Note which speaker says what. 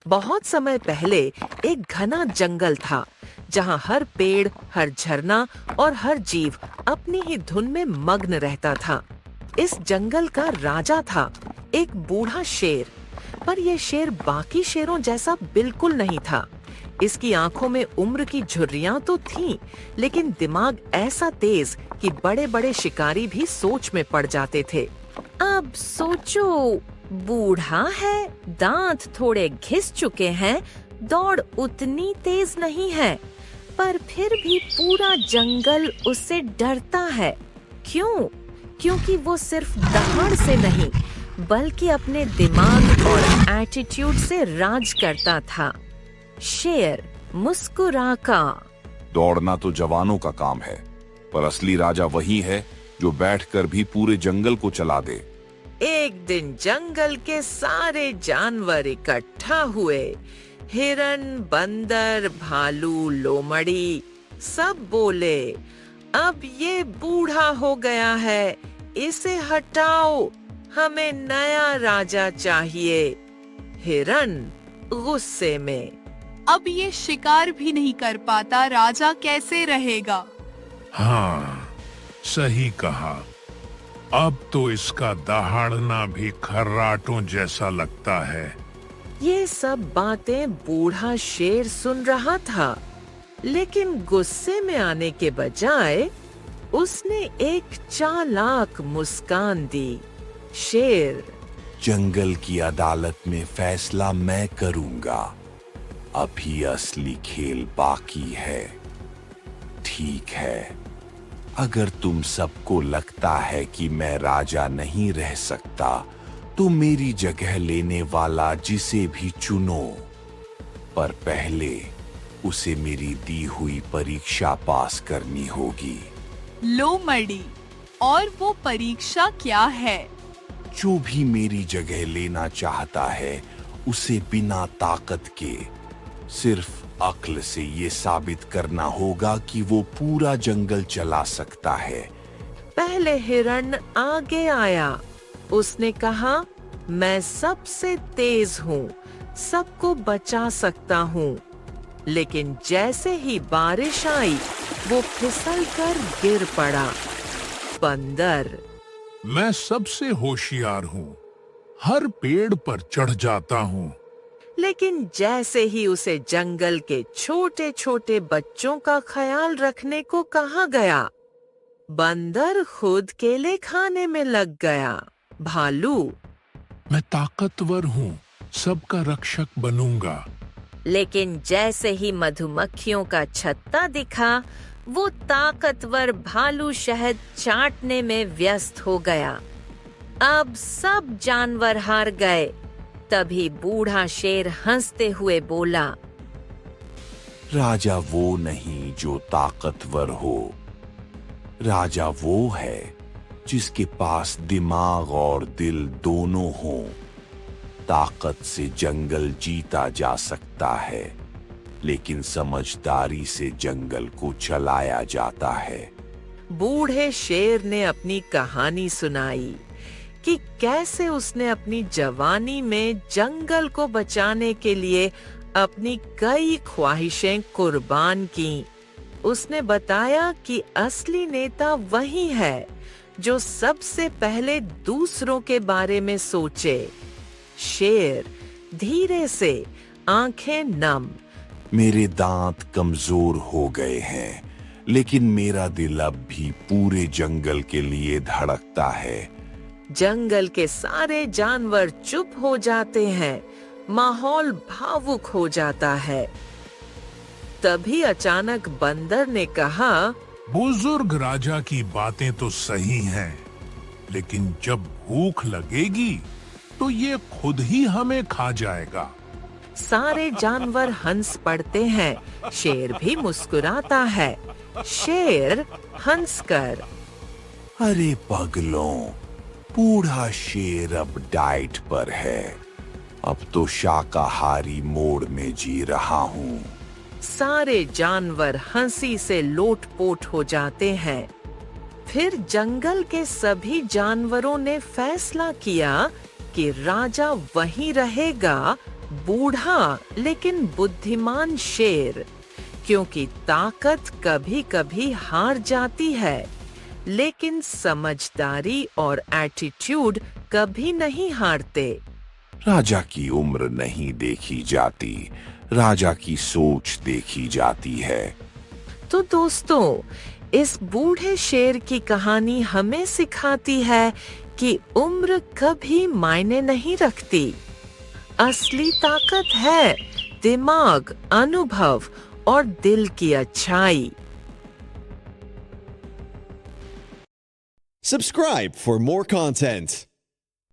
Speaker 1: बहुत समय पहले एक घना जंगल था जहाँ हर पेड़, हर झरना और हर जीव अपनी ही धुन में मग्न रहता था। इस जंगल का राजा था एक बूढ़ा शेर, पर यह शेर बाकी शेरों जैसा बिल्कुल नहीं था। इसकी आंखों में उम्र की झुर्रियां तो थीं, लेकिन दिमाग ऐसा तेज कि बड़े-बड़े शिकारी भी सोच में पड़ जाते थे। अब सोचो, बूढ़ा है, दांत थोड़े घिस चुके हैं, दौड़ उतनी तेज नहीं है, पर फिर भी पूरा जंगल उससे डरता है। क्यों? क्योंकि वो सिर्फ दहाड़ से नहीं, बल्कि अपने दिमाग और एटीट्यूड से राज करता था। शेर मुस्कुरा का,
Speaker 2: दौड़ना तो जवानों का काम है, पर असली राजा वही है जो बैठकर भी पूरे जंगल को चला दे।
Speaker 1: एक दिन जंगल के सारे जानवर इकट्ठा हुए। हिरन, बंदर, भालू, लोमड़ी सब बोले, अब ये बूढ़ा हो गया है, इसे हटाओ, हमें नया राजा चाहिए। हिरन गुस्से में,
Speaker 3: अब ये शिकार भी नहीं कर पाता, राजा कैसे रहेगा?
Speaker 4: हाँ, सही कहा। अब तो इसका दहाड़ना भी खर्राटों जैसा लगता है।
Speaker 1: ये सब बातें बूढ़ा शेर सुन रहा था, लेकिन गुस्से में आने के बजाय उसने एक चालाक मुस्कान दी। शेर,
Speaker 2: जंगल की अदालत में फैसला मैं करूंगा, अभी असली खेल बाकी है। ठीक है, अगर तुम सबको लगता है कि मैं राजा नहीं रह सकता, तो मेरी जगह लेने वाला जिसे भी चुनो, पर पहले उसे मेरी दी हुई परीक्षा पास करनी होगी।
Speaker 3: लोमड़ी, और वो परीक्षा क्या है?
Speaker 2: जो भी मेरी जगह लेना चाहता है, उसे बिना ताकत के सिर्फ अक्ल से ये साबित करना होगा कि वो पूरा जंगल चला सकता है।
Speaker 1: पहले हिरन आगे आया। उसने कहा, मैं सबसे तेज हूँ, सबको बचा सकता हूँ। लेकिन जैसे ही बारिश आई, वो फिसलकर गिर पड़ा। बंदर,
Speaker 4: मैं सबसे होशियार हूँ, हर पेड़ पर चढ़ जाता हूँ।
Speaker 1: लेकिन जैसे ही उसे जंगल के छोटे छोटे बच्चों का ख्याल रखने को कहा गया, बंदर खुद केले खाने में लग गया। भालू,
Speaker 4: मैं ताकतवर हूँ, सबका रक्षक बनूंगा।
Speaker 1: लेकिन जैसे ही मधुमक्खियों का छत्ता दिखा, वो ताकतवर भालू शहद चाटने में व्यस्त हो गया। अब सब जानवर हार गए। तभी बूढ़ा शेर हंसते हुए बोला,
Speaker 2: राजा वो नहीं जो ताकतवर हो, राजा वो है जिसके पास दिमाग और दिल दोनों हों। ताकत से जंगल जीता जा सकता है, लेकिन समझदारी से जंगल को चलाया जाता है।
Speaker 1: बूढ़े शेर ने अपनी कहानी सुनाई कि कैसे उसने अपनी जवानी में जंगल को बचाने के लिए अपनी कई ख्वाहिशें कुर्बान की। उसने बताया कि असली नेता वही है जो सबसे पहले दूसरों के बारे में सोचे। शेर धीरे से, आंखें नम,
Speaker 2: मेरे दांत कमजोर हो गए हैं, लेकिन मेरा दिल अब भी पूरे जंगल के लिए धड़कता है।
Speaker 1: जंगल के सारे जानवर चुप हो जाते हैं, माहौल भावुक हो जाता है। तभी अचानक बंदर ने कहा,
Speaker 4: बुजुर्ग राजा की बातें तो सही हैं, लेकिन जब भूख लगेगी तो ये खुद ही हमें खा जाएगा।
Speaker 1: सारे जानवर हंस पड़ते हैं, शेर भी मुस्कुराता है। शेर हंसकर,
Speaker 2: अरे पगलों, बूढ़ा शेर अब डाइट पर है, अब तो शाकाहारी मोड में जी रहा हूँ।
Speaker 1: सारे जानवर हंसी से लोटपोट हो जाते हैं। फिर जंगल के सभी जानवरों ने फैसला किया कि राजा वहीं रहेगा, बूढ़ा लेकिन बुद्धिमान शेर, क्योंकि ताकत कभी कभी हार जाती है, लेकिन समझदारी और एटीट्यूड कभी नहीं हारते।
Speaker 2: राजा की उम्र नहीं देखी जाती, राजा की सोच देखी जाती है।
Speaker 1: तो दोस्तों, इस बूढ़े शेर की कहानी हमें सिखाती है कि उम्र कभी मायने नहीं रखती। असली ताकत है दिमाग, अनुभव और दिल की अच्छाई।
Speaker 5: Subscribe for more content.